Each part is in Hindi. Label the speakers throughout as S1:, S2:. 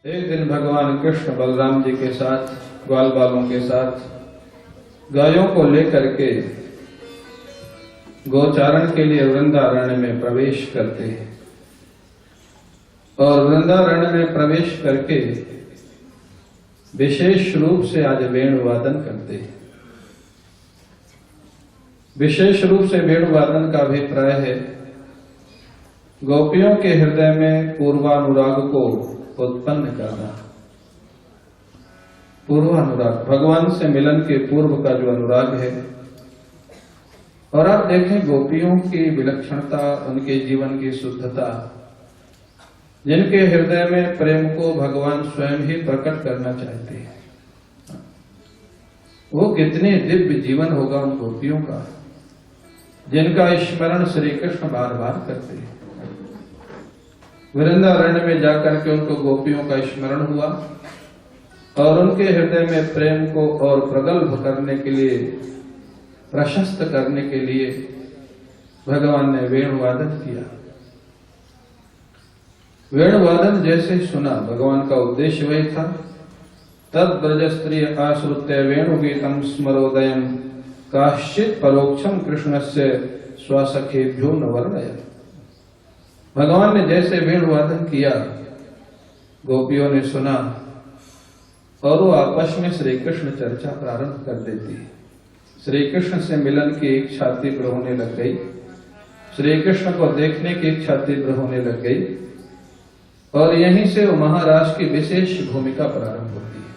S1: एक दिन भगवान कृष्ण बलराम जी के साथ, ग्वाल बालों के साथ गायों को लेकर के गोचारण के लिए वृंदारण्य में प्रवेश करते हैं और वृंदारण्य में प्रवेश करके विशेष रूप से आज वेणुवादन करते हैं। विशेष रूप से वेणुवादन का अभिप्राय है गोपियों के हृदय में पूर्वानुराग को उत्पन्न करना। पूर्वानुराग भगवान से मिलन के पूर्व का जो अनुराग है। और आप देखें गोपियों की विलक्षणता, उनके जीवन की शुद्धता, जिनके हृदय में प्रेम को भगवान स्वयं ही प्रकट करना चाहते हैं, वो कितने दिव्य जीवन होगा उन गोपियों का, जिनका स्मरण श्री कृष्ण बार बार करते हैं। वृंदारण्य में जाकर के उनको गोपियों का स्मरण हुआ और उनके हृदय में प्रेम को और प्रगल्भ करने के लिए, प्रशस्त करने के लिए भगवान ने वेणुवादन किया। वेणुवादन जैसे सुना, भगवान का उद्देश्य वही था। तद ब्रज स्त्री आश्रुत्य वेणुगीतम स्मरोदयम काश्चित परोक्षम कृष्णस्य स्वसखेभ्यो न वर्णयत्। भगवान ने जैसे वेणुवादन किया, गोपियों ने सुना और वो आपस में श्री कृष्ण चर्चा प्रारंभ कर देती। श्री कृष्ण से मिलन की इच्छा तीव्र होने लग गई, श्री कृष्ण को देखने की इच्छा तीव्र होने लग गई और यहीं से वो महाराज की विशेष भूमिका प्रारंभ होती है।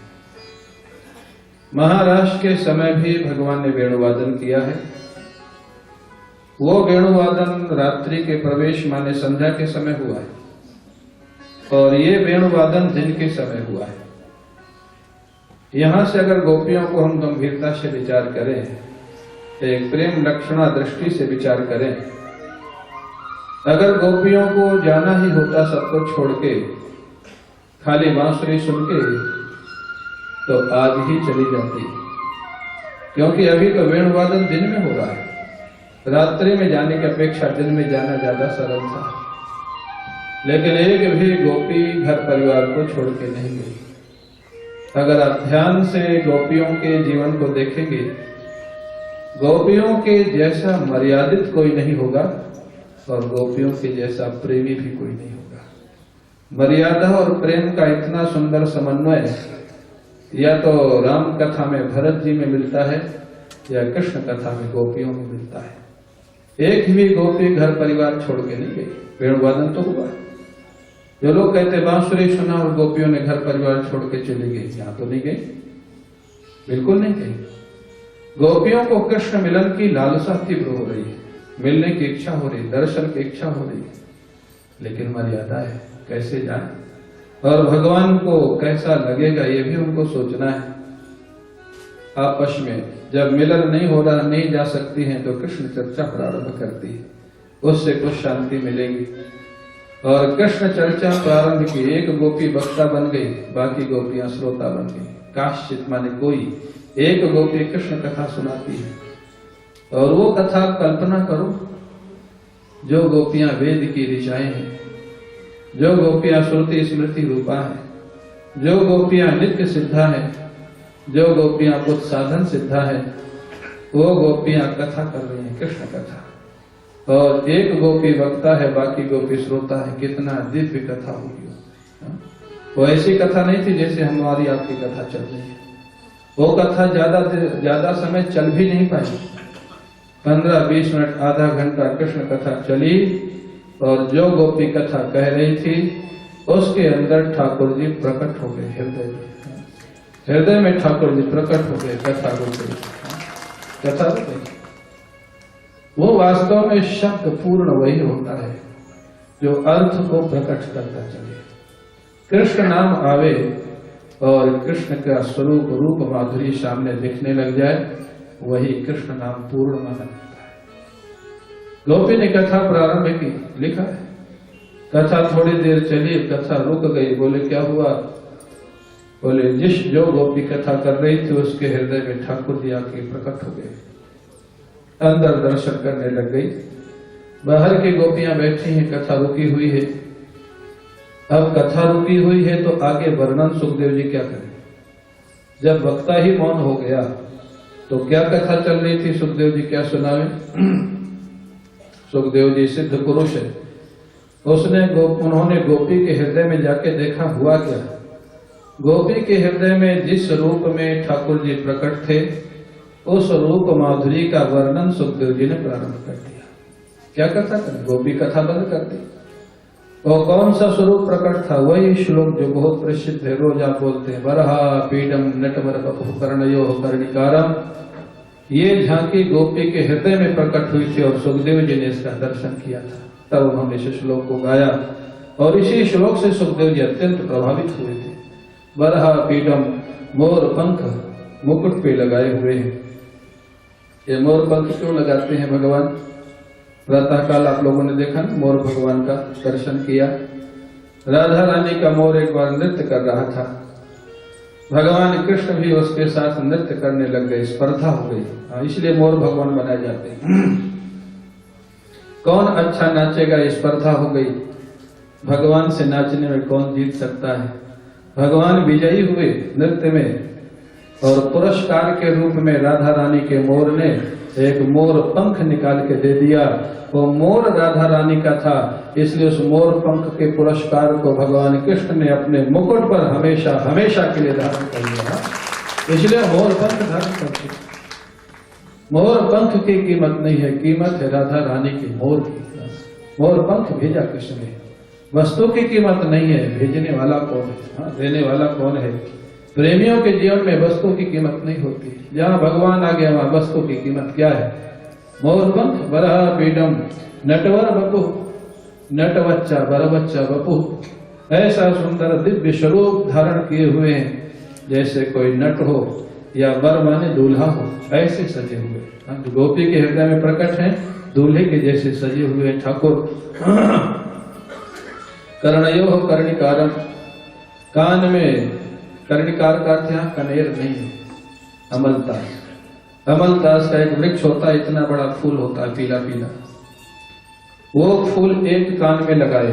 S1: महाराज के समय भी भगवान ने वेणुवादन किया है। वो वेणुवादन रात्रि के प्रवेश माने संध्या के समय हुआ है और ये वेणुवादन दिन के समय हुआ है। यहां से अगर गोपियों को हम गंभीरता से विचार करें, एक प्रेम लक्षणा दृष्टि से विचार करें, अगर गोपियों को जाना ही होता सब कुछ छोड़ के खाली बांसुरी सुन के, तो आज ही चली जाती, क्योंकि अभी तो वेणुवादन दिन में हो रहा है। रात्रि में जाने की अपेक्षा दिन में जाना ज्यादा सरल था, लेकिन एक भी गोपी घर परिवार को छोड़ के नहीं गई। अगर आप ध्यान से गोपियों के जीवन को देखेंगे, गोपियों के जैसा मर्यादित कोई नहीं होगा और गोपियों के जैसा प्रेमी भी कोई नहीं होगा। मर्यादा और प्रेम का इतना सुंदर समन्वय या तो राम कथा में भरत जी में मिलता है या कृष्ण कथा में गोपियों में मिलता है। एक भी गोपी घर परिवार छोड़ के नहीं गई। वेणुवादन तो हुआ। जो लोग कहते बांसुरी सुना और गोपियों ने घर परिवार छोड़ के चली गई, यहां तो नहीं गई, बिल्कुल नहीं गई। गोपियों को कृष्ण मिलन की लालसा तीव्र हो रही है, मिलने की इच्छा हो रही, दर्शन की इच्छा हो रही है, लेकिन मर्यादा है, कैसे जाए और भगवान को कैसा लगेगा ये भी उनको सोचना है। आपस में जब मिलन नहीं हो रहा, नहीं जा सकती हैं, तो कृष्ण चर्चा प्रारंभ करती है, उससे कुछ शांति मिलेगी। और कृष्ण चर्चा प्रारंभ की, एक गोपी वक्ता बन गई, बाकी गोपियां श्रोता बन गई। काश्चित माने कोई एक गोपी कृष्ण कथा सुनाती है और वो कथा कल्पना करो, जो गोपियां वेद की ऋचाएं हैं, जो गोपियां श्रुति स्मृति रूपा है, जो गोपियां नित्य सिद्धा है, जो गोपियां बुद्ध साधन सिद्धा है, वो गोपियां कथा कर रही हैं, कृष्ण कथा। और एक गोपी वक्ता है, बाकी गोपी श्रोता है। कितना दिव्य कथा होगी। वो ऐसी कथा नहीं थी जैसे हमारी आपकी कथा चल रही है। वो कथा ज्यादा समय चल भी नहीं पाई। 15-20 मिनट, आधा घंटा कृष्ण कथा चली और जो गोपी कथा कह रही थी उसके अंदर ठाकुर जी प्रकट हो गए। हृदय में ठाकुर जी प्रकट हो गए। कथा हो गई, कथा हो गई। वो वास्तव में शब्द पूर्ण वही होता है जो अर्थ को प्रकट करता चले। कृष्ण नाम आवे और कृष्ण का स्वरूप रूप माधुरी सामने दिखने लग जाए, वही कृष्ण नाम पूर्ण माना जाता है। गोपी ने कथा प्रारंभ की, लिखा है। कथा थोड़ी देर चली, कथा रुक गई। बोले क्या हुआ? बोले जिस जो गोपी कथा कर रही थी उसके हृदय में ठाकुर जी आके प्रकट हो गए, अंदर दर्शन करने लग गई। बाहर की गोपियां बैठी हैं, कथा रुकी हुई है। अब कथा रुकी हुई है तो आगे वर्णन सुखदेव जी क्या करें। जब वक्ता ही मौन हो गया तो क्या कथा चल रही थी, सुखदेव जी क्या सुनावे। सुखदेव जी सिद्ध पुरुष है, उन्होंने गोपी के हृदय में जाके देखा हुआ क्या। गोपी के हृदय में जिस रूप में ठाकुर जी प्रकट थे उस रूप माधुरी का वर्णन सुखदेव जी ने प्रारंभ कर दिया। क्या कथा कर, गोपी कथा बंद कर दी। और कौन सा स्वरूप प्रकट था, वही श्लोक जो बहुत प्रसिद्ध है, रोज आप बोलते हैं, वरहा पीडम नटवर बपु कर्णयो कर्णिकारम। ये झांकी गोपी के हृदय में प्रकट हुई थी और सुखदेव जी ने इसका दर्शन किया था। तब उन्होंने इस श्लोक को गाया और इसी श्लोक से सुखदेव जी अत्यंत प्रभावित हुए थे। वरहा पीडम, मोर पंख मुकुट पे लगाए हुए हैं। ये मोर पंख क्यों लगाते हैं भगवान। प्रातः काल आप लोगों ने देखा ना, मोर भगवान का दर्शन किया। राधा रानी का मोर एक बार नृत्य कर रहा था, भगवान कृष्ण भी उसके साथ नृत्य करने लग गए, स्पर्धा हो गई। इसलिए मोर भगवान बनाए जाते हैं। कौन अच्छा नाचेगा, स्पर्धा हो गई। भगवान से नाचने में कौन जीत सकता है। भगवान विजयी हुए नृत्य में और पुरस्कार के रूप में राधा रानी के मोर ने एक मोर पंख निकाल के दे दिया। वो मोर राधा रानी का था, इसलिए उस मोर पंख के पुरस्कार को भगवान कृष्ण ने अपने मुकुट पर हमेशा हमेशा के लिए धारण कर लिया। इसलिए मोर पंख धारण करते। मोर पंख की कीमत नहीं है, कीमत है राधा रानी की मोर की। मोर पंख भेजा कृष्ण ने, वस्तु की कीमत नहीं है, भेजने वाला कौन है, देने वाला कौन है। प्रेमियों के जीवन में वस्तु की कीमत नहीं होती। जहाँ भगवान आ गया वहां वस्तु की कीमत क्या है। मोर पंख बरहा पीडम नटवर बपु, नट बच्चा बर बच्चा बपु। ऐसा सुंदर दिव्य स्वरूप धारण किए हुए हैं जैसे कोई नट हो या वर माने दूल्हा हो, ऐसे सजे हुए। जो गोपी के हृदय में प्रकट हैं, दूल्हे के जैसे सजे हुए ठाकुर। कर्णयो कर्णिकारम, कान में कर्णिकार का अर्थ यहाँ कनेर नहीं है, अमलतास। अमलतास का एक वृक्ष होता है, इतना बड़ा फूल होता है पीला पीला। वो फूल एक कान में लगाए।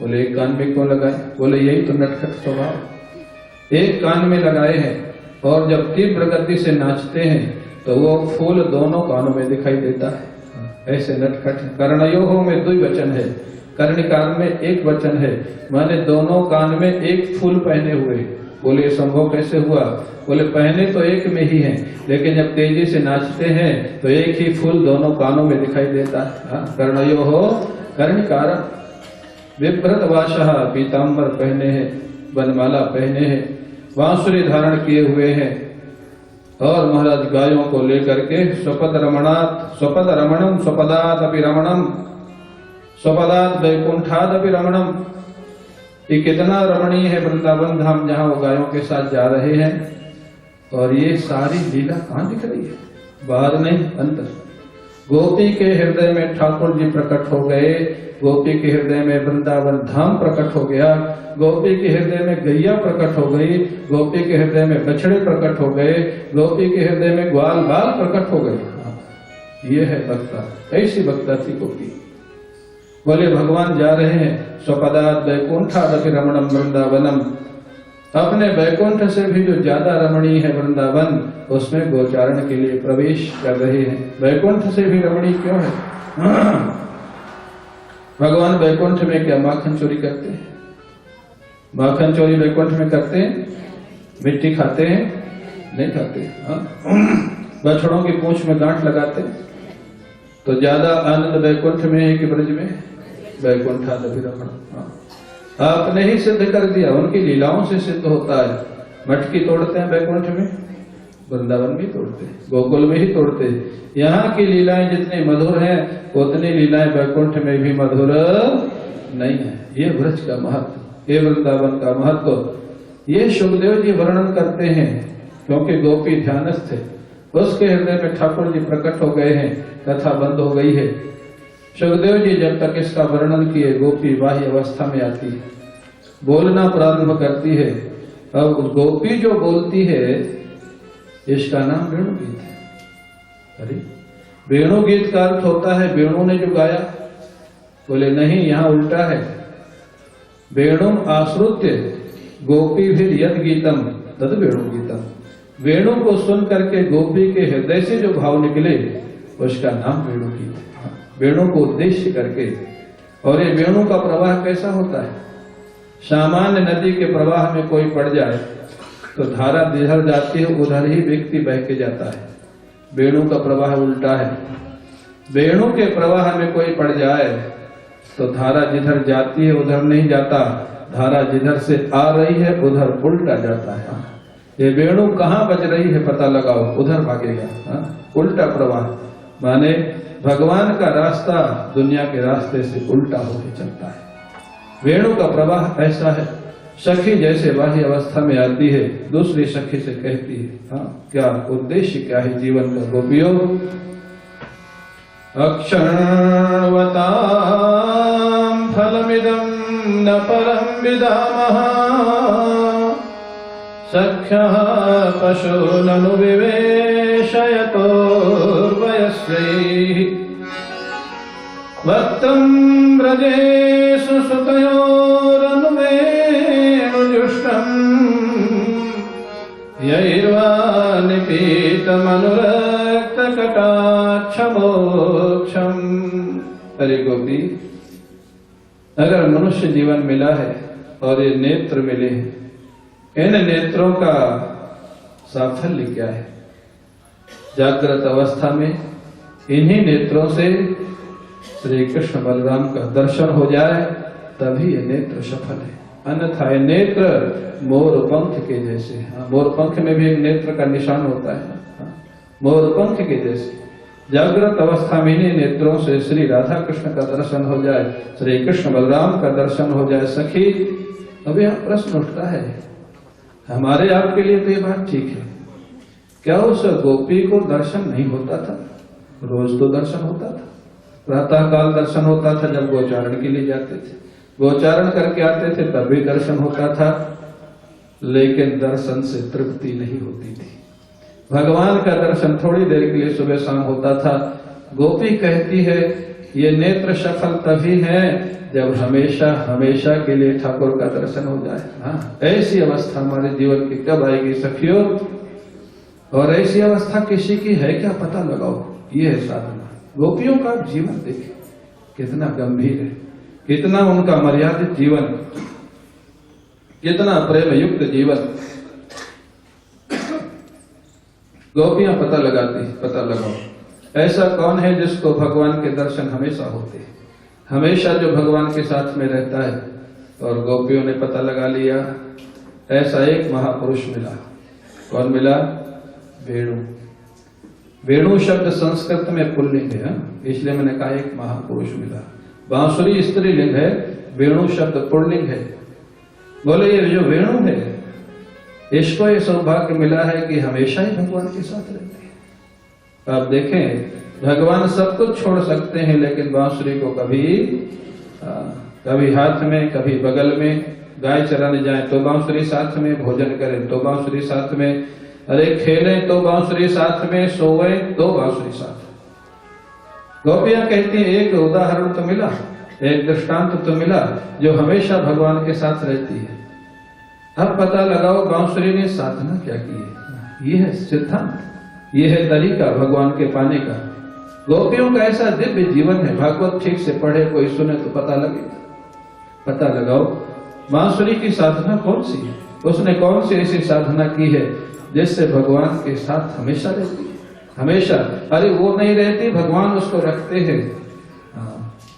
S1: बोले एक कान में क्यों लगाए, बोले यही तो नटखट स्वभाव। एक कान में लगाए हैं और जब तीव्र गति से नाचते हैं तो वो फूल दोनों कानों में दिखाई देता है। ऐसे नटखट। कर्णयोः में द्विवचन है, कर्णिकार में एक वचन है, माने दोनों कान में एक फूल पहने हुए। बोले संभव कैसे हुआ, बोले पहने तो एक में ही हैं, लेकिन जब तेजी से नाचते हैं तो एक ही फूल दोनों कानों में दिखाई देता है। कर्णयोः कर्णिकार, विभ्रत वाशः, पीताम्बर पहने हैं, वनमाला पहने हैं, बांसुरी धारण किए हुए हैं और महाराज गायों को लेकर के स्वपद रमणात्, स्वपद रमणम स्वपदात् अपि रमणम, स्वपदात् वैकुंठात् अपि रमणम। ये कितना रमणीय है वृंदावन धाम, जहाँ वो गायों के साथ जा रहे हैं। और ये सारी लीला कहाँ दिख रही है, बाहर नहीं अंदर। गोपी के हृदय में ठाकुर जी प्रकट हो गए, गोपी के हृदय में वृंदावन धाम प्रकट हो गया, गोपी के हृदय में गैया प्रकट हो गई, गोपी के हृदय में बछड़े प्रकट हो गए, गोपी के हृदय में ग्वाल बाल प्रकट हो गए। ये है वक्ता, ऐसी वक्ता थी गोपी। बोले भगवान जा रहे हैं, स्वपदात् वैकुंठादपि रमणम वृंदावनम। अपने वैकुंठ से भी जो ज्यादा रमणीय है वृंदावन, उसमें गोचारण के लिए प्रवेश कर रहे हैं। वैकुंठ से भी रमणीय क्यों है? भगवान वैकुंठ में क्या माखन चोरी करते हैं? माखन चोरी वैकुंठ में करते हैं? मिट्टी खाते हैं? नहीं खाते। बछड़ों की पूंछ में गांठ लगाते हैं। तो ज्यादा आनंद वैकुंठ में है कि ब्रज में? वैकुंठादपि रमणम। आपने ही सिद्ध कर दिया, उनकी लीलाओं से सिद्ध होता है। मटकी तोड़ते हैं वैकुंठ में, वृंदावन भी तोड़ते हैं, गोकुल में ही तोड़ते हैं। यहाँ की लीलाएं जितनी मधुर हैं उतनी लीलाएं वैकुंठ में भी मधुर नहीं है। ये ब्रज का महत्व, ये वृंदावन का महत्व, ये सुखदेव जी वर्णन करते हैं। क्योंकि गोपी ध्यानस्थ थे, उसके हृदय में ठाकुर जी प्रकट हो गए हैं, कथा बंद हो गई है। सुखदेव जी जब तक इसका वर्णन किए, गोपी बाह्य अवस्था में आती है, बोलना प्रारंभ करती है। अब गोपी जो बोलती है इसका नाम वेणु गीत है। अरे वेणु गीत का अर्थ होता है वेणु ने जो गाया। बोले नहीं, यहाँ उल्टा है। वेणुम आश्रुत्य गोपी भी यद गीतम तद वेणु गीतम। वेणु को सुन करके गोपी के हृदय से जो भाव निकले उसका नाम वेणु गीत। वेणु को उद्देश्य करके। और ये वेणु का प्रवाह कैसा होता है? सामान्य नदी के प्रवाह में कोई पड़ जाए तो धारा जिधर जाती है उधर ही व्यक्ति बह के जाता है। वेणु का प्रवाह उल्टा है। वेणु के प्रवाह में कोई पड़ जाए तो धारा जिधर जाती है उधर नहीं जाता, धारा जिधर से आ रही है उधर उल्टा जाता है। ये वेणु कहाँ बज रही है पता लगाओ, उधर भागेगा। उल्टा प्रवाह माने भगवान का रास्ता दुनिया के रास्ते से उल्टा होकर चलता है। वेणु का प्रवाह ऐसा है। सखी जैसे बाह्य अवस्था में आती है, दूसरी सखी से कहती है क्या उद्देश्य क्या है जीवन का गोपियों? अक्षरवतां फलमिदं न परं विदामः सख्यः पशूननु विवेशयतोर्वयस्यैः वक्तं व्रजेषु सुतयोरनुवेणुजुष्टम् यैर्वा निपीतमनुरक्तकटाक्षमोक्षम्। अरे गोपी, अगर मनुष्य जीवन मिला है और ये नेत्र मिले हैं, इन नेत्रों का साफल्य क्या है? जागृत अवस्था में इन्हीं नेत्रों से श्री कृष्ण बलराम का दर्शन हो जाए तभी ये नेत्र सफल है। अन्यथा ये नेत्र मोर पंख के जैसे। मोर पंख में भी एक नेत्र का निशान होता है। मोर पंख के जैसे जागृत अवस्था में इन्हीं नेत्रों से श्री राधा कृष्ण का दर्शन हो जाए, श्री कृष्ण बलराम का दर्शन हो जाए। सखी, अभी यहाँ प्रश्न उठता है, हमारे आपके लिए तो ये बात ठीक है, क्या उस गोपी को दर्शन नहीं होता था? रोज तो दर्शन होता था, प्रातः काल दर्शन होता था जब गोचारण के लिए जाते थे, गोचारण करके आते थे तब भी दर्शन होता था, लेकिन दर्शन से तृप्ति नहीं होती थी। भगवान का दर्शन थोड़ी देर के लिए सुबह शाम होता था। गोपी कहती है ये नेत्र सफल तभी है जब हमेशा हमेशा के लिए ठाकुर का दर्शन हो जाए। ऐसी अवस्था हमारे जीवन की कब आएगी सखियों? और ऐसी अवस्था किसी की है क्या? पता लगाओ। ये है साधना। गोपियों का जीवन देखिए कितना गंभीर है, कितना उनका मर्यादित जीवन, कितना प्रेम युक्त जीवन। गोपियां पता लगाती, पता लगाओ ऐसा कौन है जिसको भगवान के दर्शन हमेशा होते हैं, हमेशा जो भगवान के साथ में रहता है। और गोपियों ने पता लगा लिया, ऐसा एक महापुरुष मिला। कौन मिला? वेणु। वेणु शब्द संस्कृत में पुल्लिंग है, इसलिए मैंने कहा एक महापुरुष मिला। बांसुरी स्त्रीलिंग है, वेणु शब्द पुल्लिंग है। बोले ये जो वेणु है इसको ये सौभाग्य मिला है कि हमेशा ही भगवान के साथ रहते हैं। आप देखें भगवान सब कुछ छोड़ सकते हैं लेकिन बांसुरी को कभी हाथ में, कभी बगल में, गाय चराने जाए तो बांसुरी साथ में, भोजन करें तो बांसुरी साथ में, अरे खेलें तो बांसुरी साथ में, सोए तो बांसुरी साथ। गोपियां कहती हैं एक उदाहरण तो मिला, एक दृष्टांत तो मिला जो हमेशा भगवान के साथ रहती है। अब पता लगाओ बांसुरी ने साधना क्या की है। ये है सिद्धांत, ये है तरीका भगवान के पाने का। गोपियों का ऐसा दिव्य जीवन है, भागवत ठीक से पढ़े कोई सुने तो पता लगेगा। पता लगाओ बांसुरी की साधना कौन सी है, उसने कौन सी ऐसी साधना की है जिससे भगवान के साथ हमेशा रहती है। हमेशा, अरे वो नहीं रहती, भगवान उसको रखते हैं।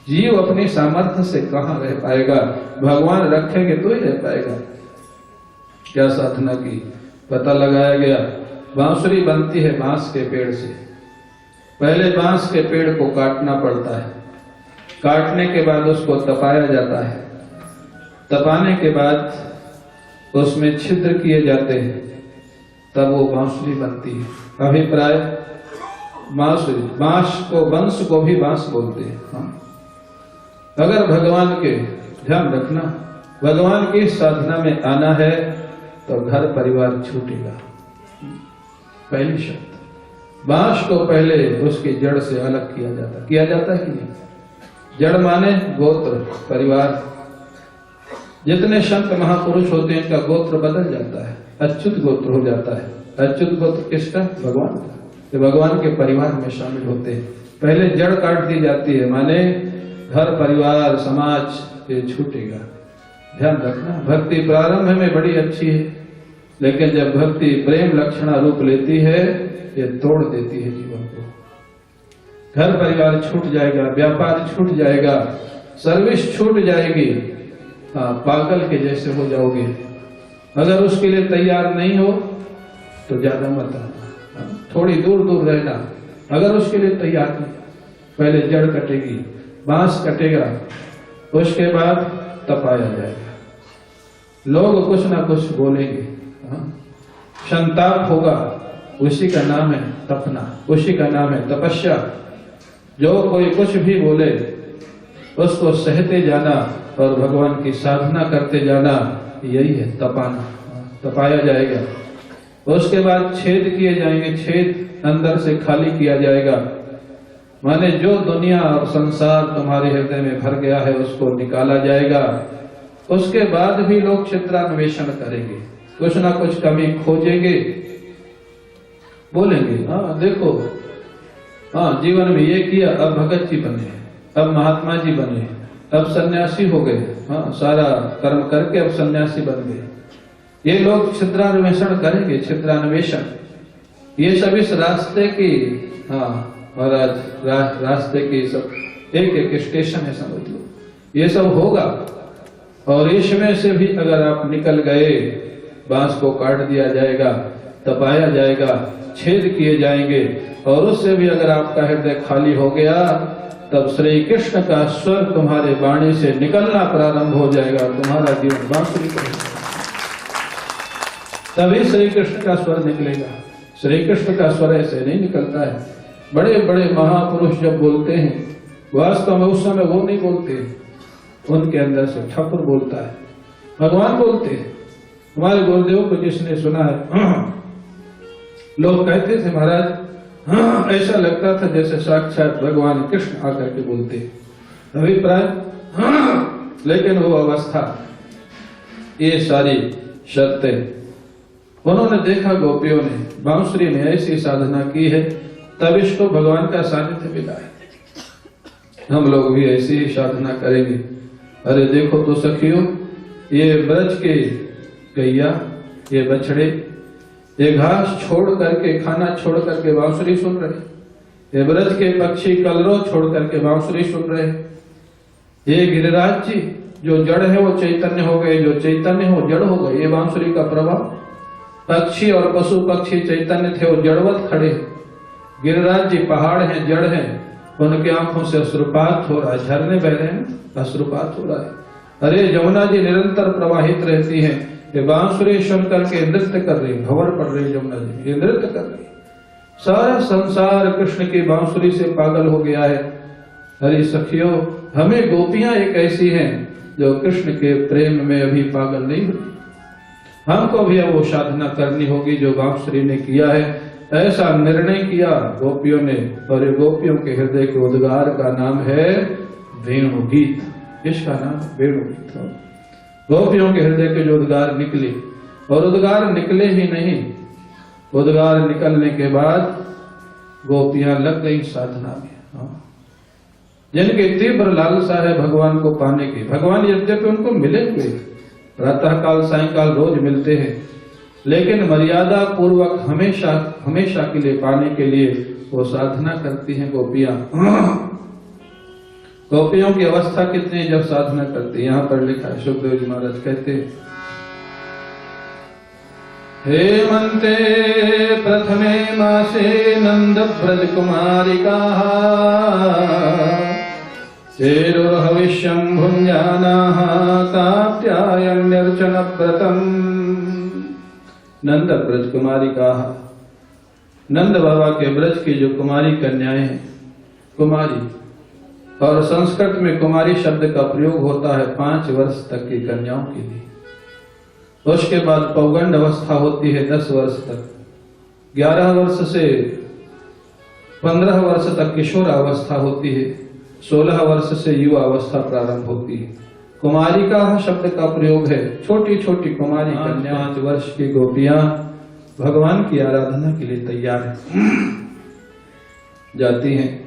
S1: जीव अपनी सामर्थ्य से कहां रह पाएगा, भगवान रखेंगे तो ही रह पाएगा। क्या साधना की, पता लगाया गया। बांसुरी बनती है बांस के पेड़ से। पहले बांस के पेड़ को काटना पड़ता है, काटने के बाद उसको तपाया जाता है, तपाने के बाद उसमें छिद्र किए जाते हैं, तब वो बांसुरी बनती है। अभिप्राय बांसुरी, बांस को, वंश को भी बांस बोलते हैं। अगर भगवान के, ध्यान रखना, भगवान की साधना में आना है तो घर परिवार छूटेगा। पहली शर्त, बांस को पहले उसकी जड़ से अलग किया जाता है कि नहीं? जड़ माने गोत्र, परिवार। जितने संत महापुरुष होते हैं इनका गोत्र बदल जाता है, अच्युत गोत्र हो जाता है। अच्युत गोत्र किसका? भगवान का। ये भगवान के परिवार में शामिल होते हैं। पहले जड़ काट दी जाती है, माने घर परिवार समाज ये छूटेगा। ध्यान रखना, भक्ति प्रारंभ में बड़ी अच्छी है, लेकिन जब भक्ति प्रेम लक्षणा रूप लेती है ये तोड़ देती है जीवन को। घर परिवार छूट जाएगा, व्यापार छूट जाएगा, सर्विस छूट जाएगी, पागल के जैसे हो जाओगे। अगर उसके लिए तैयार नहीं हो तो ज्यादा मत आना, थोड़ी दूर दूर रहना। अगर उसके लिए तैयार नहीं, पहले जड़ कटेगी, बांस कटेगा, उसके बाद तपाया जाएगा। लोग कुछ ना कुछ बोलेंगे, संताप होगा, उसी का नाम है तपना, उसी का नाम है तपस्या। जो कोई कुछ भी बोले उसको सहते जाना और भगवान की साधना करते जाना, यही है तपाना। तपाया जाएगा, उसके बाद छेद किए जाएंगे, छेद अंदर से खाली किया जाएगा। माने जो दुनिया और संसार तुम्हारे हृदय में भर गया है उसको निकाला जाएगा। उसके बाद भी लोग चित्रान्वेषण करेंगे, कुछ ना कुछ कमी खोजेंगे, बोलेंगे हाँ देखो, हाँ जीवन में ये किया, अब भगत जी बने, अब महात्मा जी बने, अब सन्यासी हो गए, हाँ सारा कर्म करके अब सन्यासी बन गए। ये लोग चित्रान्वेषण करेंगे, चित्रान्वेषण। ये सब इस रास्ते की, हाँ महाराज रास्ते की सब एक एक स्टेशन है, समझ लो। ये सब होगा और इसमें से भी अगर आप निकल गए, बांस को काट दिया जाएगा, तपाया जाएगा, छेद किए जाएंगे, और उससे भी अगर आपका हृदय खाली हो गया तब श्री कृष्ण का स्वर तुम्हारे वाणी से निकलना प्रारंभ हो जाएगा, तुम्हारा जीवन बांसुरी करेगा। तभी श्री कृष्ण का स्वर निकलेगा। श्री कृष्ण का स्वर ऐसे नहीं निकलता है। बड़े बड़े महापुरुष जब बोलते हैं, वास्तव में उस समय वो नहीं बोलते, उनके अंदर से ठाकुर बोलता है, भगवान बोलते हैं। हमारे गुरुदेव को जिसने सुना है, लोग कहते थे महाराज ऐसा लगता था जैसे साक्षात भगवान कृष्ण आकर के बोलते। अभिप्राय, लेकिन वो अवस्था, ये सारी शर्तें उन्होंने देखा, गोपियों ने, बांसुरी ने ऐसी साधना की है, तब इसको भगवान का सानिध्य मिला है। हम लोग भी ऐसी ही साधना करेंगे। अरे देखो तो सखियों, ये ब्रज के गैया, ये बछड़े, ये घास छोड़ करके, खाना छोड़ करके बांसुरी सुन रहे। ये ब्रज के पक्षी कलरव छोड़ करके बांसुरी सुन रहे। ये गिरिराज जी जो जड़ है वो चैतन्य हो गए, जो चैतन्य हो जड़ हो गए, ये बांसुरी का प्रभाव। पक्षी और पशु पक्षी चैतन्य थे, वो जड़वत खड़े। गिरिराज जी पहाड़ हैं, जड़ हैं, उनकी आंखों से अश्रुपात हो रहा है, झरने बह रहे हैं, अश्रुपात हो रहा है। अरे यमुना जी निरंतर प्रवाहित रहती हैं, ये बांसुरी सुन करके नृत्य कर रही, भंवर पड़ रही यमुना जी, ये नृत्य कर रही। सारा संसार कृष्ण की बांसुरी से पागल हो गया है। हरि सखियों, हमें गोपियां एक ऐसी हैं जो कृष्ण के प्रेम में अभी पागल नहीं हुई। हमको भी अब वो साधना करनी होगी जो बांसुरी ने किया है। ऐसा निर्णय किया गोपियों ने, और ये गोपियों के हृदय के उद्गार का नाम है वेणु गीत। इसका नाम वेणु गीत। गोपियों के हृदय के जो उद्गार निकले, और उद्गार निकले ही नहीं, उद्गार निकलने के बाद गोपियां लग गई साधना में। जिनकी तीव्र लालसा है भगवान को पाने की, भगवान यद्यपि उनको मिले हुए प्रातः काल सायंकाल रोज मिलते हैं, लेकिन मर्यादा पूर्वक हमेशा हमेशा के लिए पाने के लिए वो साधना करती हैं गोपियां। गोपियों की अवस्था कितनी जब साधना करती, यहाँ पर लिखा है, सुखदेव जी महाराज कहते हैं, हेमंते प्रथमे मासे नंद ब्रज कुमारिका चेरुर्हविष्यं भुञ्जानाः कात्यायन्यर्चन व्रतम्। नंद ब्रज कुमारिका, नंद बाबा के ब्रज की जो कुमारी कन्याएं हैं, कुमारी, और संस्कृत में कुमारी शब्द का प्रयोग होता है 5 वर्ष तक की कन्याओं के लिए। उसके बाद पौगंड अवस्था होती है 10 वर्ष तक, 11 वर्ष से 15 वर्ष तक किशोर अवस्था होती है, 16 वर्ष से युवा अवस्था प्रारंभ होती है, कुमारिका शब्द का प्रयोग है, छोटी छोटी कुमारी कन्या 5 वर्ष की गोपियां भगवान की आराधना के लिए तैयार है, जाती हैं।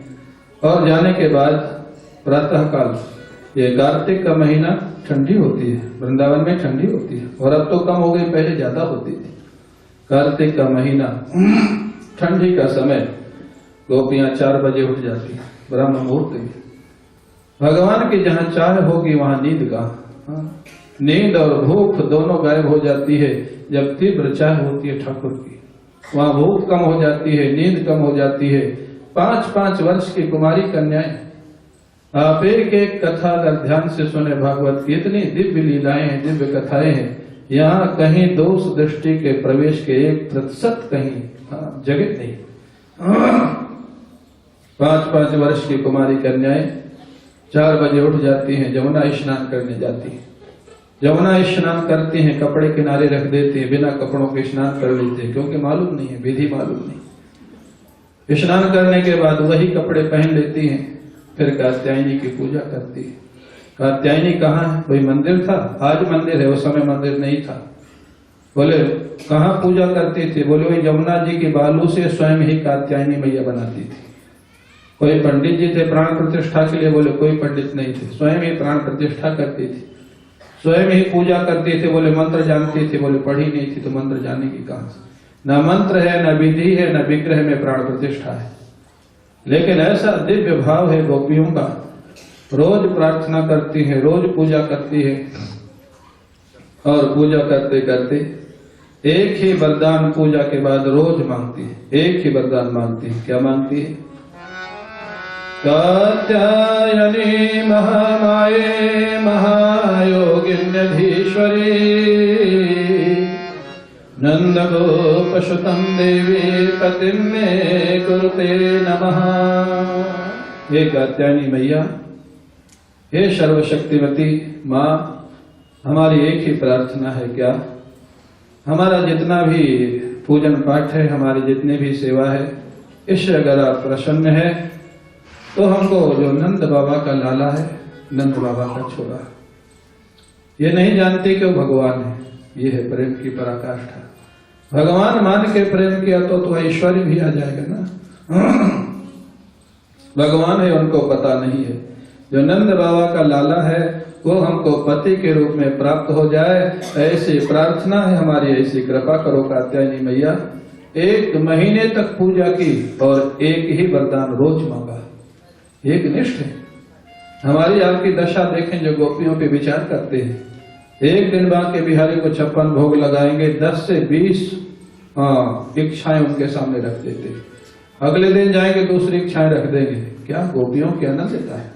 S1: और जाने के बाद प्रातः काल, ये कार्तिक का महीना ठंडी होती है, वृंदावन में ठंडी होती है, और अब तो कम हो गई, पहले ज्यादा होती थी। कार्तिक का महीना, ठंडी का समय, गोपियां 4 बजे उठ जाती है, ब्रह्म मुहूर्त में। भगवान की जहाँ चाह होगी वहां नींद का, नींद और भूख दोनों गायब हो जाती है। जब तीव्र चाह होती है ठाकुर की, वहां भूख कम हो जाती है, नींद कम हो जाती है। 5-5 वर्ष की कुमारी कन्याएं, आप एक एक कथा अगर ध्यान से सुने भागवत की, इतनी दिव्य लीलाएं हैं, दिव्य कथाएं हैं, यहाँ कहीं दोष दृष्टि के प्रवेश के 1% कहीं जगह नहीं। 5-5 वर्ष की कुमारी कन्याएं 4 बजे उठ जाती हैं, यमुना स्नान करने जाती हैं। यमुना स्नान करती हैं, कपड़े किनारे रख देती हैं, बिना कपड़ों के स्नान कर लेते हैं, क्योंकि मालूम नहीं है, विधि मालूम नहीं। स्नान करने के बाद वही कपड़े पहन लेती हैं, फिर कात्यायनी की पूजा करती है। कात्यायनी कहाँ है? कोई मंदिर था? आज मंदिर है, उस समय मंदिर नहीं था। बोले कहाँ पूजा करती थी? बोले वही यमुना जी की बालू से स्वयं ही कात्यायनी मैया बनाती थी। कोई पंडित जी थे प्राण प्रतिष्ठा के लिए? बोले कोई पंडित नहीं थे, स्वयं ही प्राण प्रतिष्ठा करती थी, स्वयं ही पूजा करती थी। बोले मंत्र जानती थी? बोले पढ़ी नहीं थी, तो मंत्र जानेगी कहां से? न मंत्र है, न विधि है, न विग्रह में प्राण प्रतिष्ठा है। लेकिन ऐसा दिव्य भाव है गोपियों का, रोज प्रार्थना करती है, रोज पूजा करती है, और पूजा करते करते एक ही वरदान पूजा के बाद रोज मांगती है, एक ही वरदान मांगती है। क्या मांगती है? कात्यायनी महामाये महायोगिन्यधीश्वरी नंद गोपसुतं देवी पतिं मे कुरुते नमः। हे कात्यायनी मैया, हे सर्वशक्तिवती माँ, हमारी एक ही प्रार्थना है, क्या? हमारा जितना भी पूजन पाठ है, हमारी जितनी भी सेवा है, इससे अगर आप प्रसन्न है तो हमको जो नंद बाबा का लाला है, नंद बाबा का छोरा, ये नहीं जानते कि वो भगवान है, ये है प्रेम की पराकाष्ठा। भगवान मान के प्रेम किया तो ऐश्वर्य भी आ जाएगा ना। भगवान है उनको पता नहीं है, जो नंद बाबा का लाला है वो हमको पति के रूप में प्राप्त हो जाए, ऐसी प्रार्थना है हमारी, ऐसी कृपा करो कात्यायनी मैया। 1 महीने तक पूजा की और एक ही वरदान रोज मांगा, एक निष्ठ है। हमारी आपकी दशा देखें जो गोपियों पे विचार करते हैं। एक दिन बांके बिहारी को 56 भोग लगाएंगे, 10 से 20 इच्छाएं उनके सामने रख देते, अगले दिन जाएंगे दूसरी इच्छाएं रख देंगे। क्या गोपियों की आनंद देता है?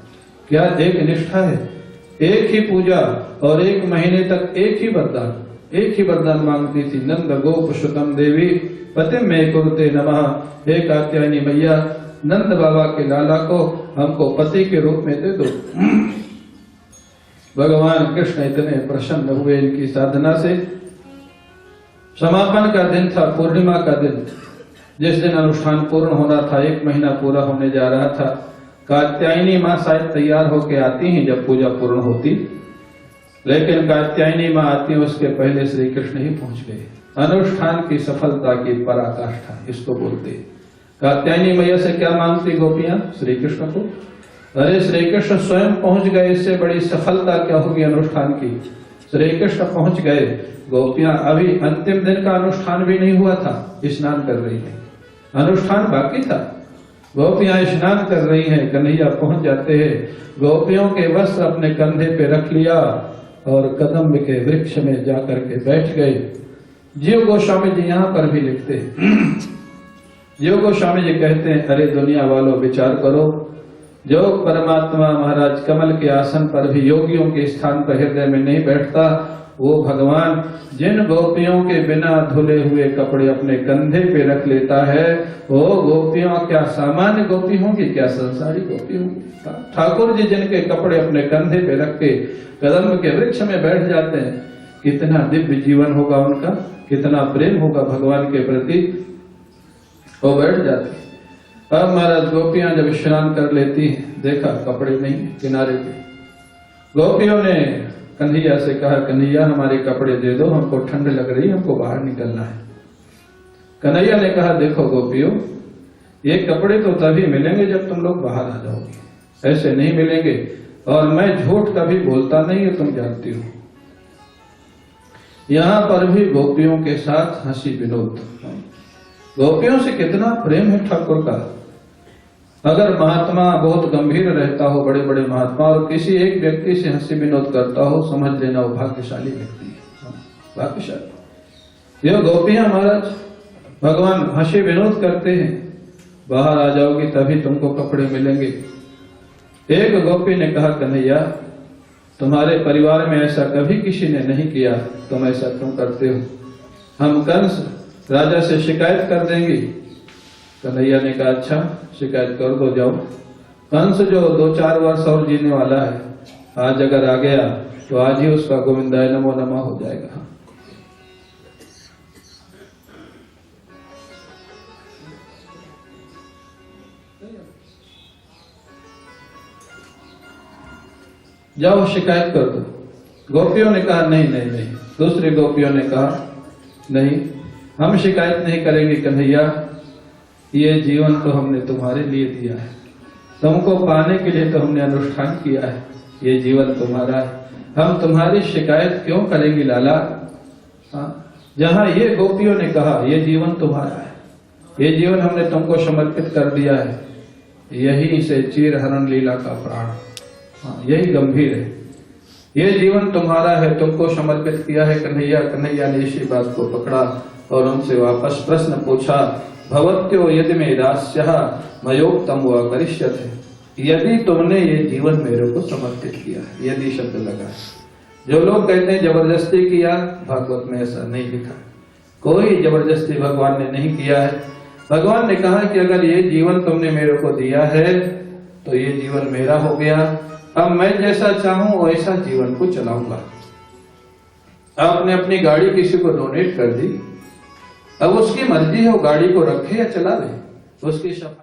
S1: क्या एक निष्ठा है? एक ही पूजा और 1 महीने तक एक ही वरदान मांगती थी। नंद गोप सुतम देवी पतिं मे कुरुते नमः। हे कात्यायनी मैया, नंद बाबा के लाला को हमको पति के रूप में दे दो। भगवान कृष्ण इतने प्रसन्न हुए इनकी साधना से। समापन का दिन था, पूर्णिमा का दिन, जिस दिन अनुष्ठान पूर्ण होना था, 1 महीना पूरा होने जा रहा था। कात्यायनी माँ शायद तैयार होके आती हैं जब पूजा पूर्ण होती, लेकिन कात्यायनी माँ आती है उसके पहले श्री कृष्ण ही पहुंच गए। अनुष्ठान की सफलता की पराकाष्ठा इसको बोलते हैं। कात्यायनी मैया से क्या मांगती गोपियां? श्री कृष्ण को। अरे श्री कृष्ण स्वयं पहुंच गए, इससे बड़ी सफलता क्या होगी अनुष्ठान की? श्री कृष्ण पहुंच गए, गोपियां अभी अंतिम दिन का अनुष्ठान भी नहीं हुआ था, स्नान कर रही है, अनुष्ठान बाकी था। गोपियां स्नान कर रही हैं, कन्हैया पहुंच जाते हैं, गोपियों के वस्त्र अपने कंधे पे रख लिया और कदम्ब के वृक्ष में जाकर के बैठ गए। जीव गोस्वामी जी यहाँ पर भी लिखते हैं, जीव गोस्वामी जी कहते हैं, अरे दुनिया वालों विचार करो, जो परमात्मा महाराज कमल के आसन पर भी योगियों के स्थान पर हृदय में नहीं बैठता, वो भगवान जिन गोपियों के बिना धुले हुए कपड़े अपने कंधे पे रख लेता है, वो गोपियों क्या सामान्य गोपी होंगी, क्या संसारी गोपी होंगी? ठाकुर जी जिनके कपड़े अपने कंधे पे रख के कदम्ब के वृक्ष में बैठ जाते हैं, कितना दिव्य जीवन होगा उनका, कितना प्रेम होगा भगवान के प्रति, वो बैठ जाते। अब महाराज गोपियां जब स्नान कर लेती हैं, देखा कपड़े नहीं किनारे पे, गोपियों ने कन्हैया से कहा, कन्हैया हमारे कपड़े दे दो, हमको ठंड लग रही, हमको बाहर निकलना है। कन्हैया ने कहा, देखो गोपियों, ये कपड़े तो तभी मिलेंगे जब तुम लोग बाहर आ जाओगे, ऐसे नहीं मिलेंगे। और मैं झूठ कभी बोलता नहीं है, तुम जानती हो। यहां पर भी गोपियों के साथ हंसी विनोद। गोपियों से कितना प्रेम है ठाकुर का। अगर महात्मा बहुत गंभीर रहता हो, बड़े बड़े महात्मा, और किसी एक व्यक्ति से हंसी विनोद करता हो, समझ लेना वो भाग्यशाली व्यक्ति है, भाग्यशाली। ये गोपियां महाराज भगवान हंसी विनोद करते हैं, बाहर आ जाओगी तभी तुमको कपड़े मिलेंगे। एक गोपी ने कहा, कन्हैया तुम्हारे परिवार में ऐसा कभी किसी ने नहीं किया, तुम ऐसा क्यों करते हो? हम कंस राजा से शिकायत कर देंगे। कन्हैया ने कहा, अच्छा शिकायत कर दो, जाओ। कंस जो 2-4 वर्ष और जीने वाला है, आज अगर आ गया तो आज ही उसका गोविंदाय नमो नमः हो जाएगा। जाओ शिकायत कर दो। गोपियों ने कहा, नहीं नहीं नहीं। दूसरी गोपियों ने कहा, नहीं हम शिकायत नहीं करेंगे कन्हैया, ये जीवन तो हमने तुम्हारे लिए दिया है, तुमको पाने के लिए तो हमने अनुष्ठान किया है, ये जीवन तुम्हारा है, हम तुम्हारी शिकायत क्यों करेंगे लाला? जहां ये गोपियों ने कहा ये जीवन तुम्हारा है, ये जीवन हमने तुमको समर्पित कर दिया है, यही से चीर हरण लीला का प्राण, यही गंभीर है, ये जीवन तुम्हारा है, तुमको समर्पित किया है कन्हैया। कन्हैया ने इसी बात को पकड़ा और उनसे वापस प्रश्न पूछा, भवत्यो यदि में दास्यः मयोक्तम व करिष्यते, यदि तुमने ये जीवन मेरे को समर्पित किया, यदि शब्द लगा। जो लोग कहते हैं जबरदस्ती किया, भागवत में ऐसा नहीं लिखा, कोई जबरदस्ती भगवान ने नहीं किया है। भगवान ने कहा कि अगर ये जीवन तुमने मेरे को दिया है तो ये जीवन मेरा हो गया, अब मैं जैसा चाहूं वैसा जीवन को चलाऊंगा। आपने अपनी गाड़ी किसी को डोनेट कर दी, अब उसकी मर्जी है वो गाड़ी को रखे या चला ले, उसकी सफाई